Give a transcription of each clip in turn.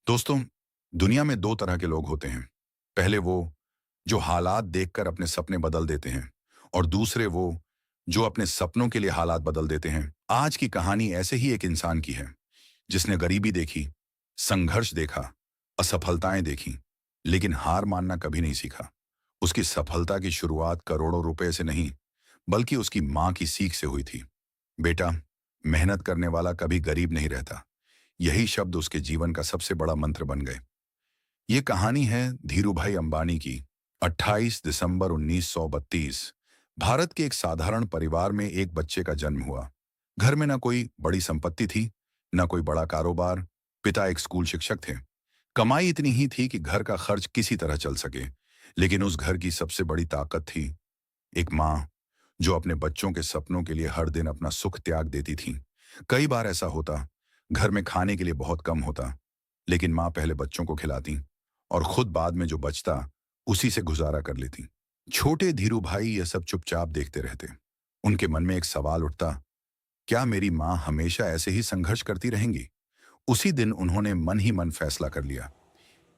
दोस्तों, दुनिया में दो तरह के लोग होते हैं। पहले वो जो हालात देखकर अपने सपने बदल देते हैं और दूसरे वो जो अपने सपनों के लिए हालात बदल देते हैं। आज की कहानी ऐसे ही एक इंसान की है जिसने गरीबी देखी, संघर्ष देखा, असफलताएं देखी, लेकिन हार मानना कभी नहीं सीखा। उसकी सफलता की शुरुआत करोड़ों रुपए से नहीं, बल्कि उसकी मां की सीख से हुई थी। बेटा, मेहनत करने वाला कभी गरीब नहीं रहता। यही शब्द उसके जीवन का सबसे बड़ा मंत्र बन गए। ये कहानी है धीरूभाई अंबानी की। 28 दिसंबर 1932 भारत के एक साधारण परिवार में एक बच्चे का जन्म हुआ। घर में ना कोई बड़ी संपत्ति थी, ना कोई बड़ा कारोबार। पिता एक स्कूल शिक्षक थे। कमाई इतनी ही थी कि घर का खर्च किसी तरह चल सके। लेकिन उस घर की सबसे बड़ी ताकत थी एक माँ, जो अपने बच्चों के सपनों के लिए हर दिन अपना सुख त्याग देती थी। कई बार ऐसा होता, घर में खाने के लिए बहुत कम होता, लेकिन माँ पहले बच्चों को खिलाती और खुद बाद में जो बचता उसी से गुजारा कर लेती। छोटे धीरू भाई ये सब चुपचाप देखते रहते। उनके मन में एक सवाल उठता, क्या मेरी माँ हमेशा ऐसे ही संघर्ष करती रहेंगी? उसी दिन उन्होंने मन ही मन फैसला कर लिया,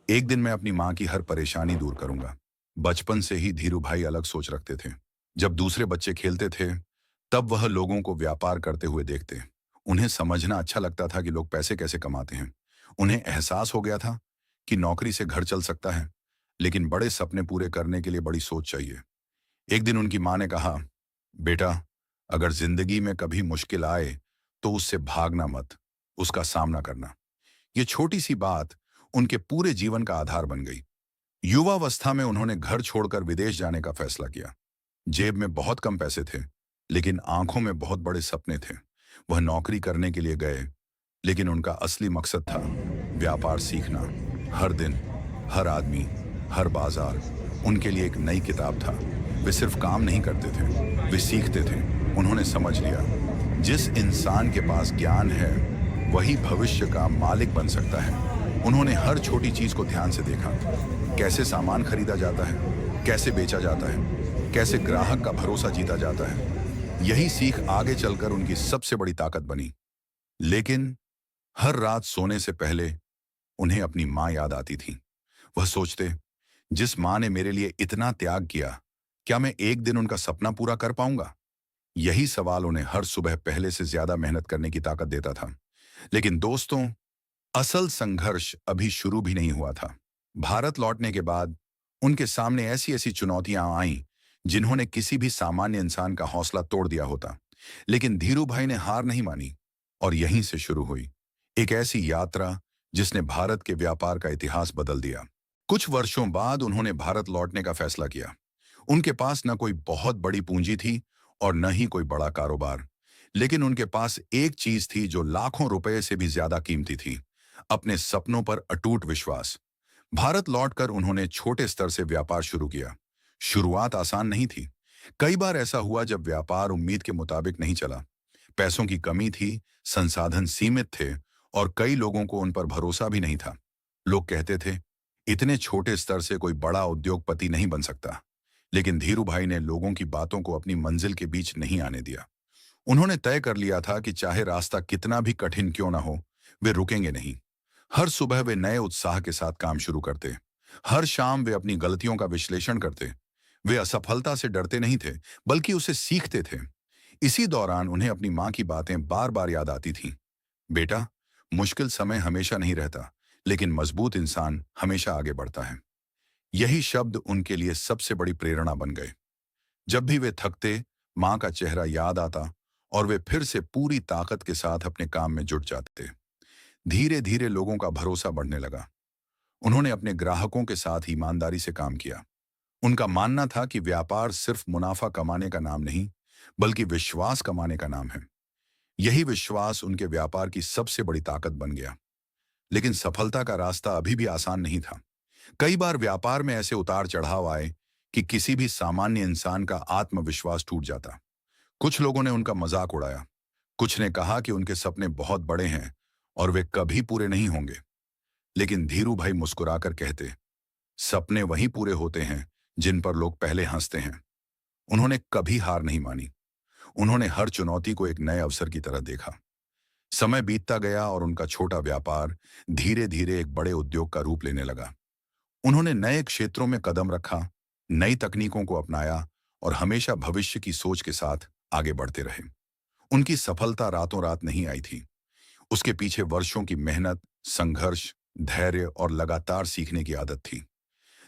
एक दिन मैं अपनी माँ की हर परेशानी दूर करूंगा। बचपन से ही धीरू भाई अलग सोच रखते थे। जब दूसरे बच्चे खेलते थे, तब वह लोगों को व्यापार करते हुए देखते। उन्हें समझना अच्छा लगता था कि लोग पैसे कैसे कमाते हैं। उन्हें एहसास हो गया था कि नौकरी से घर चल सकता है, लेकिन बड़े सपने पूरे करने के लिए बड़ी सोच चाहिए। एक दिन उनकी माँ ने कहा, बेटा, अगर जिंदगी में कभी मुश्किल आए तो उससे भागना मत, उसका सामना करना। ये छोटी सी बात उनके पूरे जीवन का आधार बन गई। युवावस्था में उन्होंने घर छोड़कर विदेश जाने का फैसला किया। जेब में बहुत कम पैसे थे, लेकिन आंखों में बहुत बड़े सपने थे। वह नौकरी करने के लिए गए, लेकिन उनका असली मकसद था व्यापार सीखना। हर दिन, हर आदमी, हर बाजार उनके लिए एक नई किताब था। वे सिर्फ काम नहीं करते थे, वे सीखते थे। उन्होंने समझ लिया, जिस इंसान के पास ज्ञान है वही भविष्य का मालिक बन सकता है। उन्होंने हर छोटी चीज को ध्यान से देखा, कैसे सामान खरीदा जाता है, कैसे बेचा जाता है, कैसे ग्राहक का भरोसा जीता जाता है। यही सीख आगे चलकर उनकी सबसे बड़ी ताकत बनी। लेकिन हर रात सोने से पहले उन्हें अपनी माँ याद आती थी। वह सोचते, जिस माँ ने मेरे लिए इतना त्याग किया, क्या मैं एक दिन उनका सपना पूरा कर पाऊंगा? यही सवाल उन्हें हर सुबह पहले से ज्यादा मेहनत करने की ताकत देता था। लेकिन दोस्तों, असल संघर्ष अभी शुरू भी नहीं हुआ था। भारत लौटने के बाद उनके सामने ऐसी ऐसी चुनौतियां आईं जिन्होंने किसी भी सामान्य इंसान का हौसला तोड़ दिया होता। लेकिन धीरू भाई ने हार नहीं मानी और यहीं से शुरू हुई एक ऐसी यात्रा जिसने भारत के व्यापार का इतिहास बदल दिया। कुछ वर्षों बाद उन्होंने भारत लौटने का फैसला किया। उनके पास न कोई बहुत बड़ी पूंजी थी और न ही कोई बड़ा कारोबार, लेकिन उनके पास एक चीज थी जो लाखों रुपए से भी ज्यादा कीमती थी, अपने सपनों पर अटूट विश्वास। भारत लौटकर उन्होंने छोटे स्तर से व्यापार शुरू किया। शुरुआत आसान नहीं थी। कई बार ऐसा हुआ जब व्यापार उम्मीद के मुताबिक नहीं चला। पैसों की कमी थी, संसाधन सीमित थे और कई लोगों को उन पर भरोसा भी नहीं था। लोग कहते थे, इतने छोटे स्तर से कोई बड़ा उद्योगपति नहीं बन सकता। लेकिन धीरू भाई ने लोगों की बातों को अपनी मंजिल के बीच नहीं आने दिया। उन्होंने तय कर लिया था कि चाहे रास्ता कितना भी कठिन क्यों ना हो, वे रुकेंगे नहीं। हर सुबह वे नए उत्साह के साथ काम शुरू करते। हर शाम वे अपनी गलतियों का विश्लेषण करते। वे असफलता से डरते नहीं थे, बल्कि उसे सीखते थे। इसी दौरान उन्हें अपनी माँ की बातें बार बार याद आती थीं। बेटा, मुश्किल समय हमेशा नहीं रहता, लेकिन मजबूत इंसान हमेशा आगे बढ़ता है। यही शब्द उनके लिए सबसे बड़ी प्रेरणा बन गए। जब भी वे थकते, माँ का चेहरा याद आता और वे फिर से पूरी ताकत के साथ अपने काम में जुट जाते। धीरे धीरे लोगों का भरोसा बढ़ने लगा। उन्होंने अपने ग्राहकों के साथ ईमानदारी से काम किया। उनका मानना था कि व्यापार सिर्फ मुनाफा कमाने का नाम नहीं, बल्कि विश्वास कमाने का नाम है। यही विश्वास उनके व्यापार की सबसे बड़ी ताकत बन गया। लेकिन सफलता का रास्ता अभी भी आसान नहीं था। कई बार व्यापार में ऐसे उतार चढ़ाव आए कि किसी भी सामान्य इंसान का आत्मविश्वास टूट जाता। कुछ लोगों ने उनका मजाक उड़ाया, कुछ ने कहा कि उनके सपने बहुत बड़े हैं और वे कभी पूरे नहीं होंगे। लेकिन धीरू भाई मुस्कुराकर कहते, सपने वही पूरे होते हैं जिन पर लोग पहले हंसते हैं। उन्होंने कभी हार नहीं मानी। उन्होंने हर चुनौती को एक नए अवसर की तरह देखा। समय बीतता गया और उनका छोटा व्यापार धीरे धीरे एक बड़े उद्योग का रूप लेने लगा। उन्होंने नए क्षेत्रों में कदम रखा, नई तकनीकों को अपनाया और हमेशा भविष्य की सोच के साथ आगे बढ़ते रहे। उनकी सफलता रातों रात नहीं आई थी। उसके पीछे वर्षों की मेहनत, संघर्ष, धैर्य और लगातार सीखने की आदत थी।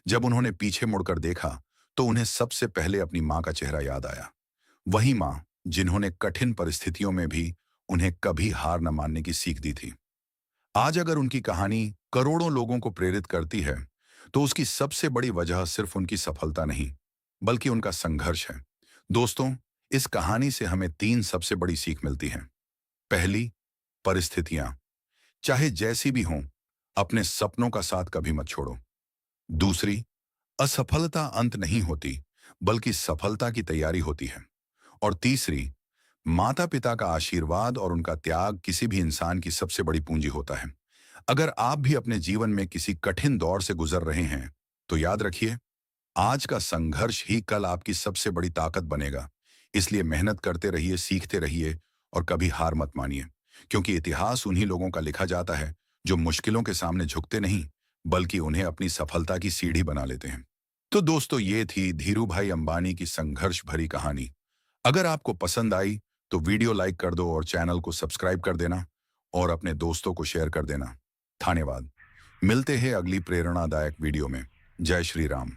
जब उन्होंने पीछे मुड़कर देखा, तो उन्हें सबसे पहले अपनी माँ का चेहरा याद आया। वही माँ जिन्होंने कठिन परिस्थितियों में भी उन्हें कभी हार न मानने की सीख दी थी। आज अगर उनकी कहानी करोड़ों लोगों को प्रेरित करती है, तो उसकी सबसे बड़ी वजह सिर्फ उनकी सफलता नहीं, बल्कि उनका संघर्ष है। दोस्तों, इस कहानी से हमें 3 सबसे बड़ी सीख मिलती हैं। पहली, परिस्थितियां चाहे जैसी भी हों, अपने सपनों का साथ कभी मत छोड़ो। दूसरी, असफलता अंत नहीं होती, बल्कि सफलता की तैयारी होती है। और तीसरी, माता पिता का आशीर्वाद और उनका त्याग किसी भी इंसान की सबसे बड़ी पूंजी होता है। अगर आप भी अपने जीवन में किसी कठिन दौर से गुजर रहे हैं, तो याद रखिए, आज का संघर्ष ही कल आपकी सबसे बड़ी ताकत बनेगा। इसलिए मेहनत करते रहिए, सीखते रहिए और कभी हार मत मानिए, क्योंकि इतिहास उन्हीं लोगों का लिखा जाता है जो मुश्किलों के सामने झुकते नहीं, बल्कि उन्हें अपनी सफलता की सीढ़ी बना लेते हैं। तो दोस्तों, ये थी धीरूभाई अंबानी की संघर्ष भरी कहानी। अगर आपको पसंद आई, तो वीडियो लाइक कर दो और चैनल को सब्सक्राइब कर देना और अपने दोस्तों को शेयर कर देना। धन्यवाद। मिलते हैं अगली प्रेरणादायक वीडियो में। जय श्री राम।